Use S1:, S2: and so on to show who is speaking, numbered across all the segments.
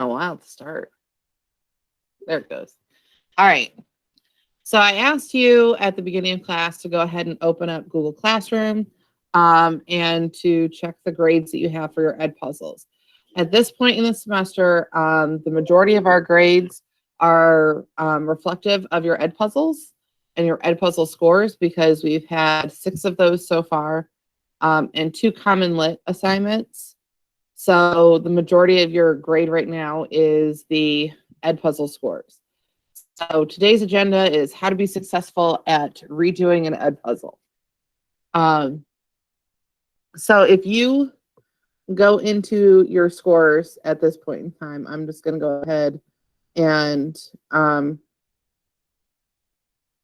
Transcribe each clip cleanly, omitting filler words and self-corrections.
S1: a while to start. There it goes. All right. So I asked you at the beginning of class to go ahead and open up Google Classroom and to check the grades that you have for your EdPuzzles. At this point in the semester, the majority of our grades are reflective of your EdPuzzles and your EdPuzzle scores because we've had 6 of those so far and 2 Common Lit assignments. So the majority of your grade right now is the EdPuzzle scores. So today's agenda is how to be successful at redoing an EdPuzzle. So if you go into your scores at this point in time, I'm just going to go ahead and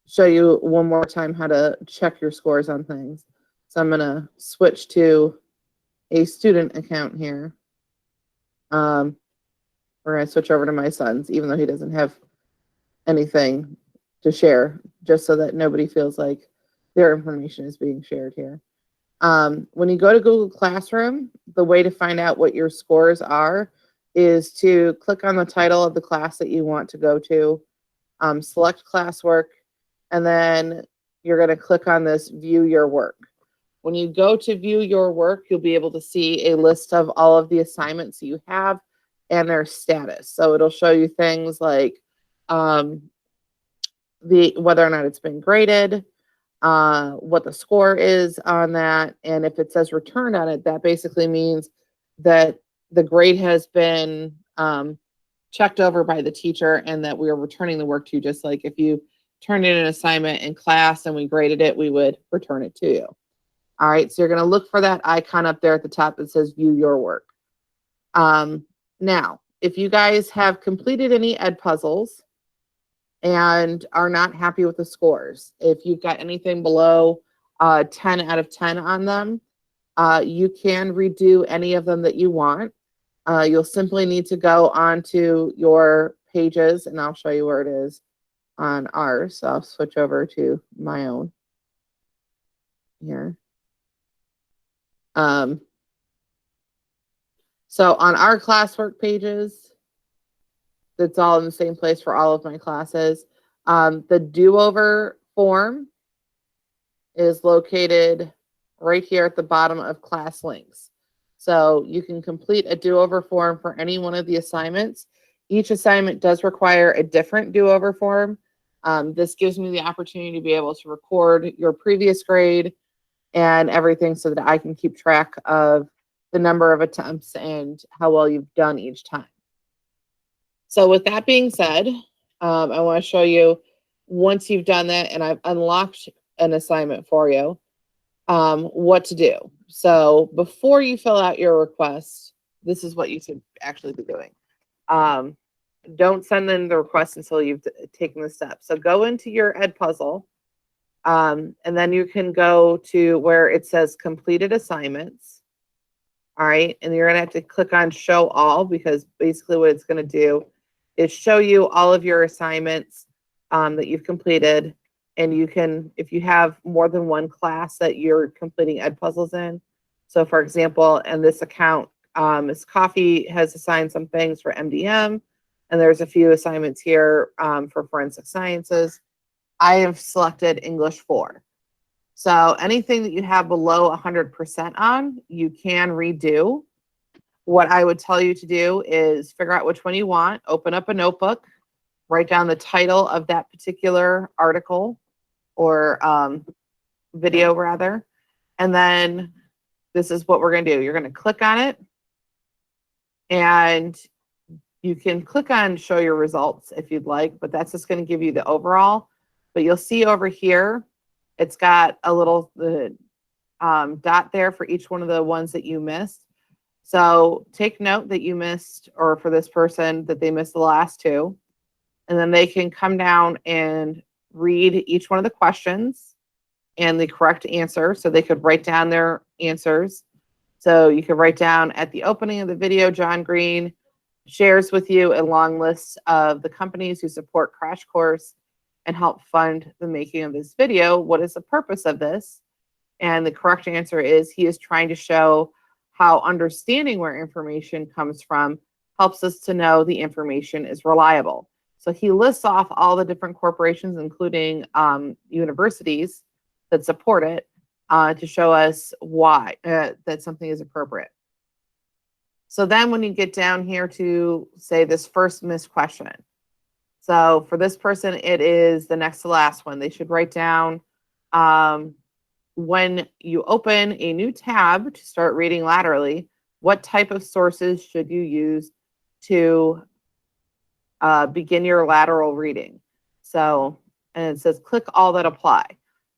S1: show you one more time how to check your scores on things. So I'm going to switch to a student account here. We're going to switch over to my son's, even though he doesn't have anything to share, just so that nobody feels like their information is being shared here. When you go to Google Classroom, the way to find out what your scores are is to click on the title of the class that you want to go to, select classwork, and then you're going to click on this view your work. When you go to view your work, you'll be able to see a list of all of the assignments you have and their status. So it'll show you things like whether or not it's been graded, what the score is on that, and if it says returned on it, that basically means that the grade has been checked over by the teacher and that we are returning the work to you, just like if you turned in an assignment in class and we graded it, we would return it to you. All right, so you're going to look for that icon up there at the top that says view your work. Now, if you guys have completed any EdPuzzles and are not happy with the scores, if you've got anything below 10 out of 10 on them, you can redo any of them that you want. You'll simply need to go onto your pages, and I'll show you where it is on ours. So I'll switch over to my own here. So on our classwork pages, that's all in the same place for all of my classes. The do-over form is located right here at the bottom of class links. So you can complete a do-over form for any one of the assignments. Each assignment does require a different do-over form. This gives me the opportunity to be able to record your previous grade and everything so that I can keep track of the number of attempts and how well you've done each time. So with that being said, I want to show you, once you've done that and I've unlocked an assignment for you, what to do. So before you fill out your request, this is what you should actually be doing. Don't send in the request until you've taken the steps. So go into your EdPuzzle, and then you can go to where it says completed assignments. All right, and you're going to have to click on show all, because basically what it's going to do is show you all of your assignments that you've completed. And you can, if you have more than one class that you're completing EdPuzzles in. So for example, in this account, Ms. Coffee has assigned some things for MDM, and there's a few assignments here for forensic sciences. I have selected English 4. So anything that you have below 100% on, you can redo. What I would tell you to do is figure out which one you want, open up a notebook, write down the title of that particular article or video rather, and then this is what we're going to do. You're going to click on it, and you can click on show your results if you'd like, but that's just going to give you the overall. But you'll see over here, it's got a little dot there for each one of the ones that you missed. So take note that you missed, or for this person, that they missed the last 2. And then they can come down and read each one of the questions and the correct answer. So they could write down their answers. So you could write down at the opening of the video, John Green shares with you a long list of the companies who support Crash Course and help fund the making of this video. What is the purpose of this? And the correct answer is he is trying to show how understanding where information comes from helps us to know the information is reliable. So he lists off all the different corporations, including universities that support it, to show us why that something is appropriate. So then when you get down here to, say, this first missed question. So for this person, it is the next to last one. They should write down, when you open a new tab to start reading laterally, what type of sources should you use to begin your lateral reading? So, and it says click all that apply.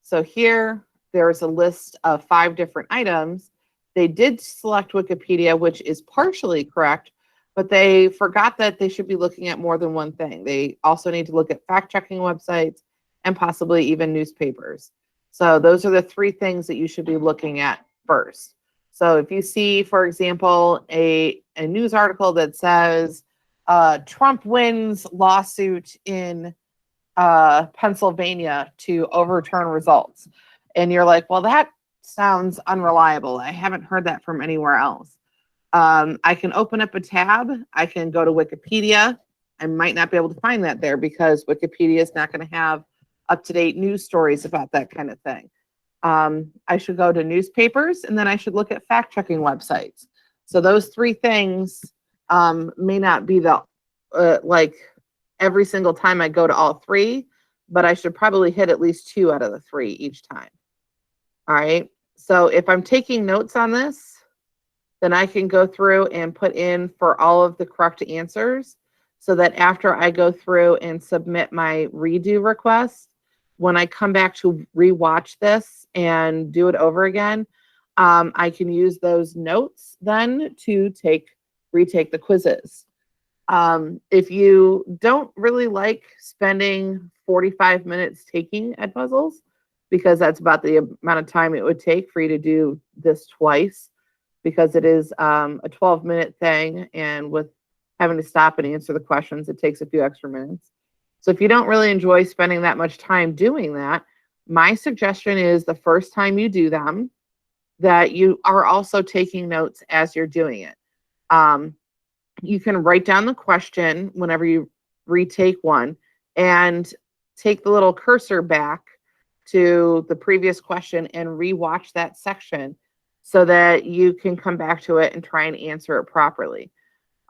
S1: So here, there's a list of 5 different items. They did select Wikipedia, which is partially correct, but they forgot that they should be looking at more than one thing. They also need to look at fact-checking websites and possibly even newspapers. So those are the 3 things that you should be looking at first. So if you see, for example, a news article that says Trump wins lawsuit in Pennsylvania to overturn results, and you're like, well, that sounds unreliable. I haven't heard that from anywhere else. I can open up a tab. I can go to Wikipedia. I might not be able to find that there because Wikipedia is not going to have up-to-date news stories about that kind of thing. I should go to newspapers, and then I should look at fact-checking websites. So those 3 things may not be the like every single time I go to all 3, but I should probably hit at least 2 out of the 3 each time. All right. So if I'm taking notes on this, then I can go through and put in for all of the correct answers so that after I go through and submit my redo request, when I come back to rewatch this and do it over again, I can use those notes then to retake the quizzes. If you don't really like spending 45 minutes taking EdPuzzles, because that's about the amount of time it would take for you to do this twice, because it is a 12-minute thing, and with having to stop and answer the questions, it takes a few extra minutes. So if you don't really enjoy spending that much time doing that, my suggestion is the first time you do them, that you are also taking notes as you're doing it. You can write down the question whenever you retake one and take the little cursor back to the previous question and rewatch that section so that you can come back to it and try and answer it properly.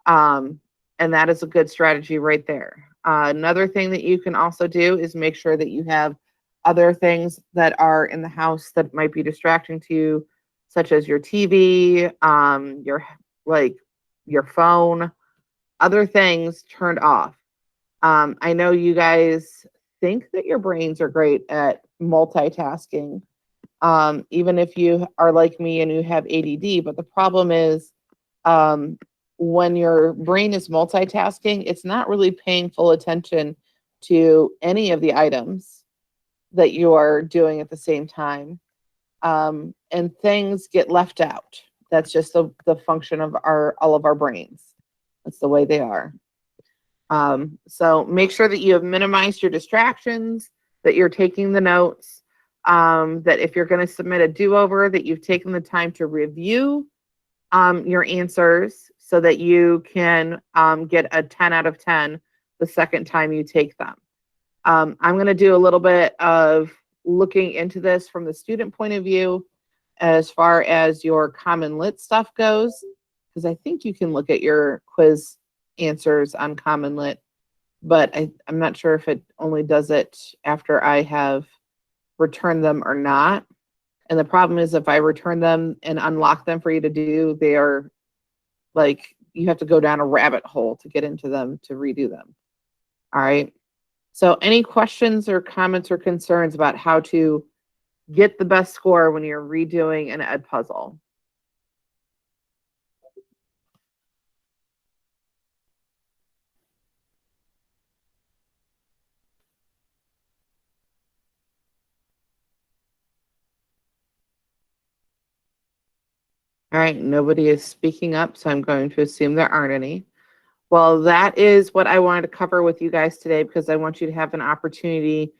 S1: And that is a good strategy right there. Another thing that you can also do is make sure that you have other things that are in the house that might be distracting to you, such as your TV, your phone, other things turned off. I know you guys think that your brains are great at multitasking, even if you are like me and you have ADD, but the problem is when your brain is multitasking, it's not really paying full attention to any of the items that you're doing at the same time, and things get left out. That's just the function of all of our brains. That's the way they are. So make sure that you have minimized your distractions, that you're taking the notes, that if you're going to submit a do-over, that you've taken the time to review your answers so that you can get a 10 out of 10 the second time you take them. I'm going to do a little bit of looking into this from the student point of view as far as your Common Lit stuff goes, because I think you can look at your quiz answers on Common Lit, but I'm not sure if it only does it after I have returned them or not. And the problem is if I return them and unlock them for you to do, they are like, you have to go down a rabbit hole to get into them to redo them. All right. So any questions or comments or concerns about how to get the best score when you're redoing an EdPuzzle? All right, nobody is speaking up, so I'm going to assume there aren't any. Well, that is what I wanted to cover with you guys today, because I want you to have an opportunity